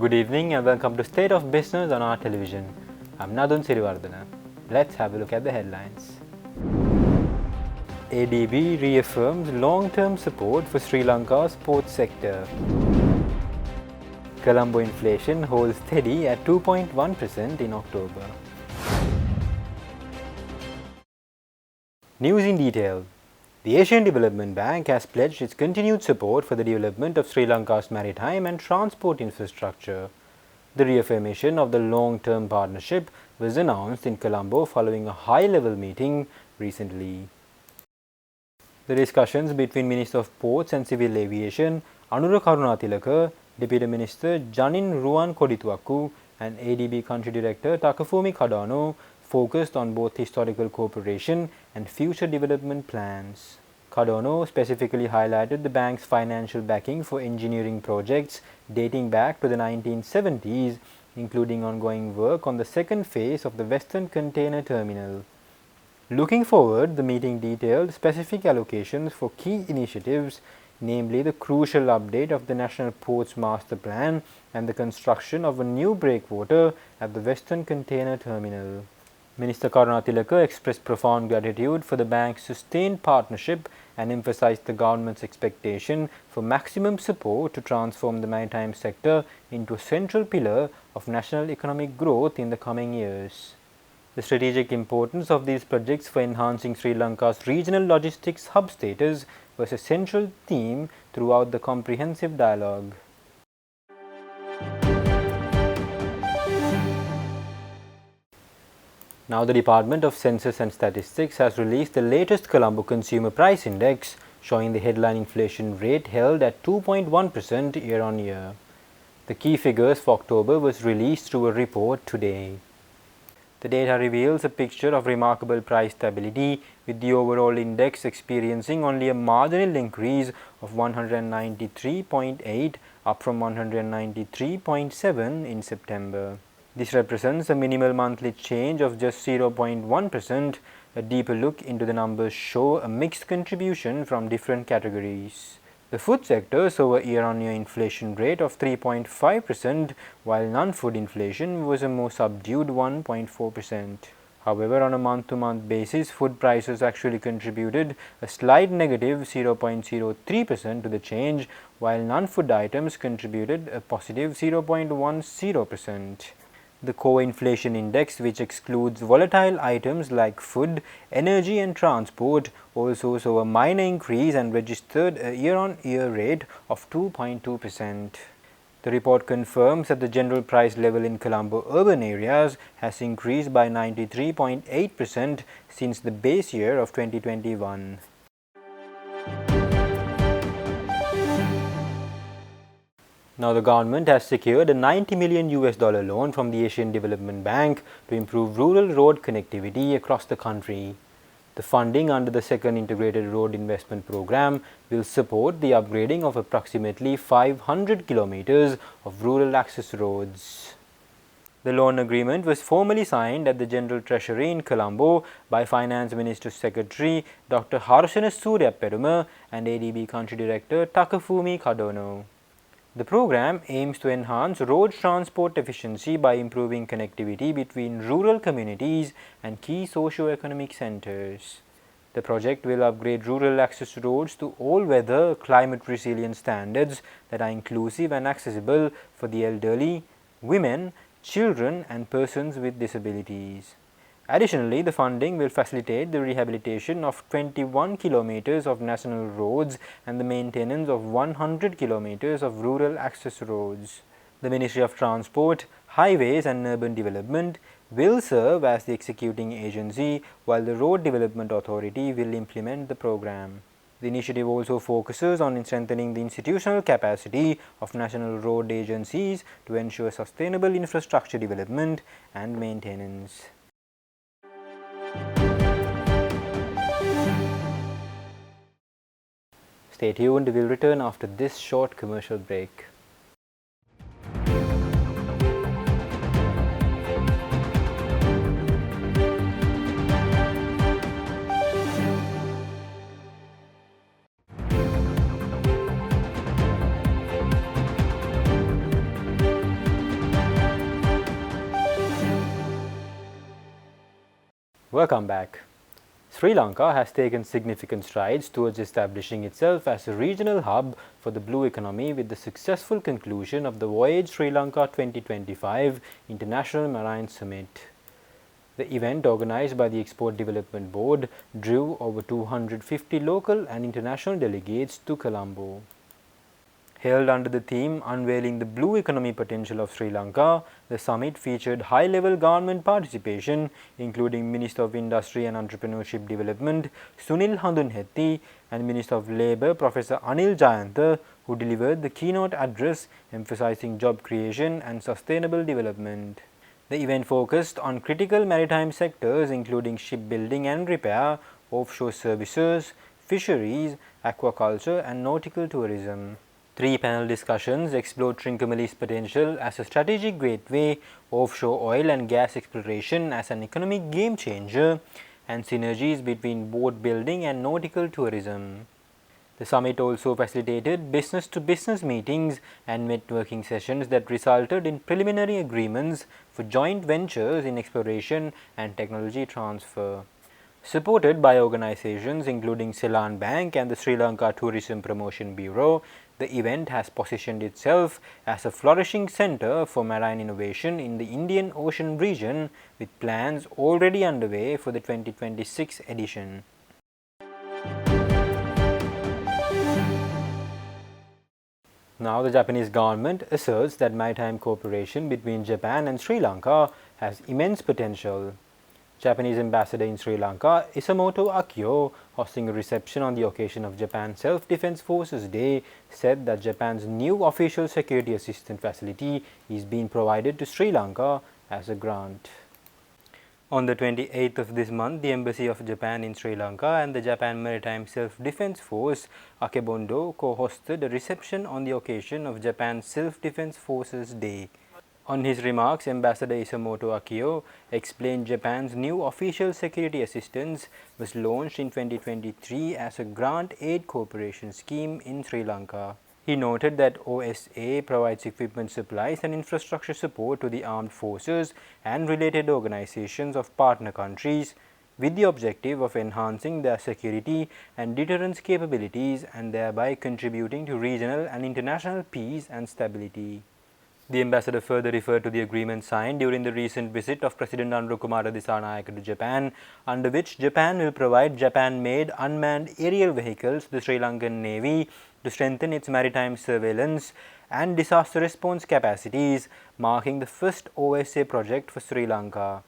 Good evening and welcome to State of Business on our television. I'm Nadun Sirivardhana. Let's have a look at the headlines. ADB reaffirms long-term support for Sri Lanka's sports sector. Colombo inflation holds steady at 2.1% in October. News in detail. The Asian Development Bank has pledged its continued support for the development of Sri Lanka's maritime and transport infrastructure. The reaffirmation of the long-term partnership was announced in Colombo following a high-level meeting recently. The discussions between Minister of Ports and Civil Aviation Anura Karunatilaka, Deputy Minister Janin Ruan Kodituaku and ADB Country Director Takafumi Kadano focused on both historical cooperation and future development plans. Kadano specifically highlighted the bank's financial backing for engineering projects dating back to the 1970s, including ongoing work on the second phase of the Western Container Terminal. Looking forward, the meeting detailed specific allocations for key initiatives, namely the crucial update of the National Ports Master Plan and the construction of a new breakwater at the Western Container Terminal. Minister Karunatilaka expressed profound gratitude for the bank's sustained partnership and emphasized the government's expectation for maximum support to transform the maritime sector into a central pillar of national economic growth in the coming years. The strategic importance of these projects for enhancing Sri Lanka's regional logistics hub status was a central theme throughout the comprehensive dialogue. Now the Department of Census and Statistics has released the latest Colombo Consumer Price Index, showing the headline inflation rate held at 2.1% year-on-year. The key figures for October was released through a report today. The data reveals a picture of remarkable price stability, with the overall index experiencing only a marginal increase of 193.8, up from 193.7 in September. This represents a minimal monthly change of just 0.1%. A deeper look into the numbers show a mixed contribution from different categories. The food sector saw a year-on-year inflation rate of 3.5%, while non-food inflation was a more subdued 1.4%. However, on a month-to-month basis, food prices actually contributed a slight negative 0.03% to the change, while non-food items contributed a positive 0.10%. The core inflation index, which excludes volatile items like food, energy and transport, also saw a minor increase and registered a year-on-year rate of 2.2%. The report confirms that the general price level in Colombo urban areas has increased by 93.8% since the base year of 2021. Now the government has secured a $90 million loan from the Asian Development Bank to improve rural road connectivity across the country. The funding under the second integrated road investment program will support the upgrading of approximately 500 kilometers of rural access roads. The loan agreement was formally signed at the General Treasury in Colombo by Finance Minister Secretary Dr. Harshana Suryaperuma and ADB Country Director Takafumi Kadano. The program aims to enhance road transport efficiency by improving connectivity between rural communities and key socio-economic centers. The project will upgrade rural access roads to all-weather, climate-resilient standards that are inclusive and accessible for the elderly, women, children and persons with disabilities. Additionally, the funding will facilitate the rehabilitation of 21 kilometers of national roads and the maintenance of 100 kilometers of rural access roads. The Ministry of Transport, Highways and Urban Development will serve as the executing agency, while the Road Development Authority will implement the program. The initiative also focuses on strengthening the institutional capacity of national road agencies to ensure sustainable infrastructure development and maintenance. Stay tuned, we will return after this short commercial break. Welcome back. Sri Lanka has taken significant strides towards establishing itself as a regional hub for the blue economy with the successful conclusion of the Voyage Sri Lanka 2025 International Marine Summit. The event, organized by the Export Development Board, drew over 250 local and international delegates to Colombo. Held under the theme Unveiling the Blue Economy Potential of Sri Lanka, the summit featured high-level government participation, including Minister of Industry and Entrepreneurship Development Sunil Handunhetti and Minister of Labour Professor Anil Jayantha, who delivered the keynote address emphasizing job creation and sustainable development. The event focused on critical maritime sectors including shipbuilding and repair, offshore services, fisheries, aquaculture and nautical tourism. Three panel discussions explored Trincomalee's potential as a strategic gateway, offshore oil and gas exploration as an economic game changer, and synergies between boat building and nautical tourism. The summit also facilitated business-to-business meetings and networking sessions that resulted in preliminary agreements for joint ventures in exploration and technology transfer. Supported by organizations including Ceylon Bank and the Sri Lanka Tourism Promotion Bureau, the event has positioned itself as a flourishing center for marine innovation in the Indian Ocean region, with plans already underway for the 2026 edition. Now, the Japanese government asserts that maritime cooperation between Japan and Sri Lanka has immense potential. Japanese ambassador in Sri Lanka, Isamoto Akio, hosting a reception on the occasion of Japan Self-Defense Forces Day, said that Japan's new official security assistance facility is being provided to Sri Lanka as a grant. On the 28th of this month, the Embassy of Japan in Sri Lanka and the Japan Maritime Self-Defense Force, Akebondo, co-hosted a reception on the occasion of Japan Self-Defense Forces Day. On his remarks, Ambassador Isamoto Akio explained Japan's new official security assistance was launched in 2023 as a grant aid cooperation scheme in Sri Lanka. He noted that OSA provides equipment supplies and infrastructure support to the armed forces and related organizations of partner countries with the objective of enhancing their security and deterrence capabilities and thereby contributing to regional and international peace and stability. The ambassador further referred to the agreement signed during the recent visit of President Anurukumara Dissanayake to Japan, under which Japan will provide Japan-made unmanned aerial vehicles to the Sri Lankan Navy to strengthen its maritime surveillance and disaster response capacities, marking the first OSA project for Sri Lanka.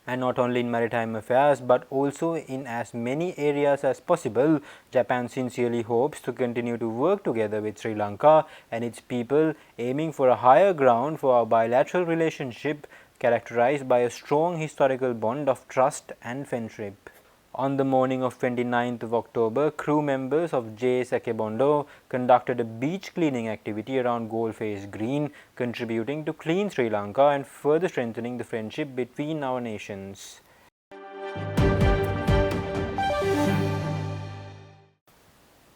And not only in maritime affairs but also in as many areas as possible, Japan sincerely hopes to continue to work together with Sri Lanka and its people, aiming for a higher ground for our bilateral relationship characterized by a strong historical bond of trust and friendship. On the morning of 29th of October, crew members of JS Akebondo conducted a beach cleaning activity around Goldface Green, contributing to clean Sri Lanka and further strengthening the friendship between our nations.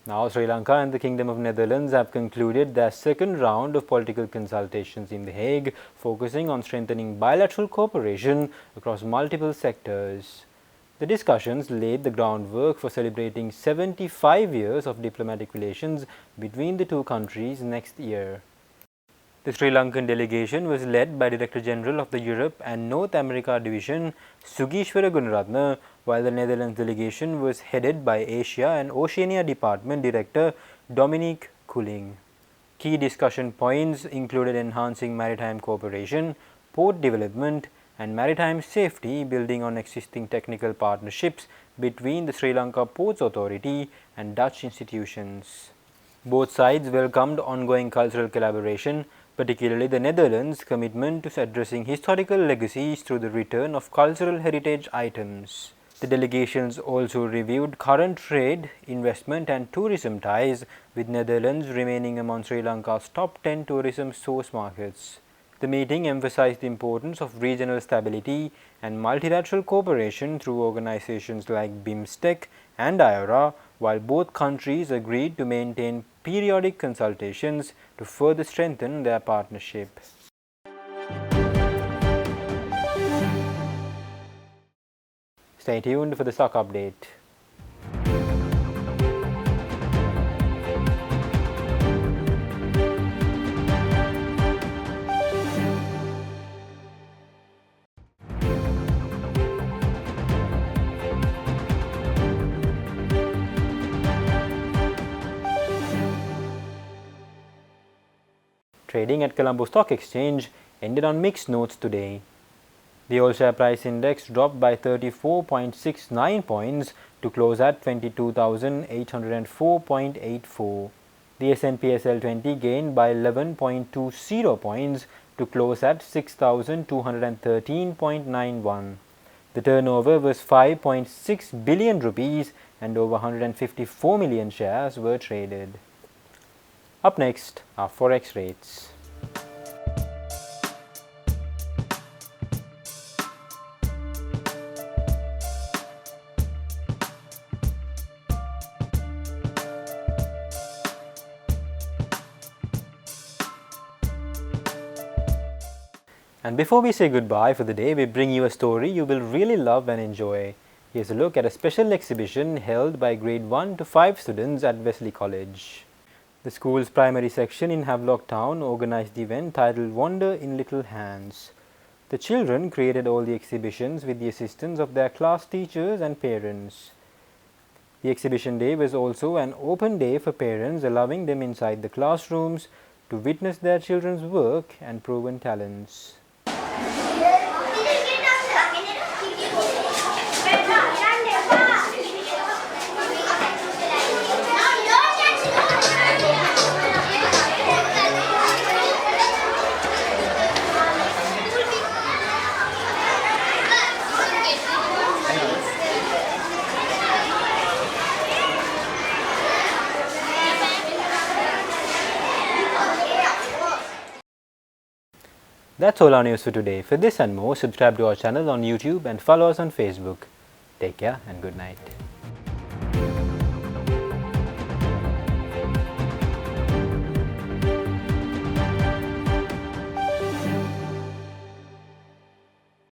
Now, Sri Lanka and the Kingdom of Netherlands have concluded their second round of political consultations in The Hague, focusing on strengthening bilateral cooperation across multiple sectors. The discussions laid the groundwork for celebrating 75 years of diplomatic relations between the two countries next year. The Sri Lankan delegation was led by Director General of the Europe and North America Division, Sugishwara Gunaratne, while the Netherlands delegation was headed by Asia and Oceania Department Director Dominique Koeling. Key discussion points included enhancing maritime cooperation, port development, and maritime safety, building on existing technical partnerships between the Sri Lanka Ports Authority and Dutch institutions. Both sides welcomed ongoing cultural collaboration, particularly the Netherlands' commitment to addressing historical legacies through the return of cultural heritage items. The delegations also reviewed current trade, investment and tourism ties, with Netherlands remaining among Sri Lanka's top 10 tourism source markets. The meeting emphasized the importance of regional stability and multilateral cooperation through organizations like BIMSTEC and IORA, while both countries agreed to maintain periodic consultations to further strengthen their partnership. Stay tuned for the stock update. Trading at Colombo Stock Exchange ended on mixed notes today. The all share price index dropped by 34.69 points to close at 22,804.84. The S&P SL20 gained by 11.20 points to close at 6,213.91. The turnover was 5.6 billion rupees and over 154 million shares were traded. Up next are forex rates. And before we say goodbye for the day, we bring you a story you will really love and enjoy. Here's a look at a special exhibition held by grade 1 to 5 students at Wesley College. The school's primary section in Havelock Town organized the event titled Wonder in Little Hands. The children created all the exhibitions with the assistance of their class teachers and parents. The exhibition day was also an open day for parents, allowing them inside the classrooms to witness their children's work and proven talents. That's all our news for today. For this and more, subscribe to our channel on YouTube and follow us on Facebook. Take care and good night.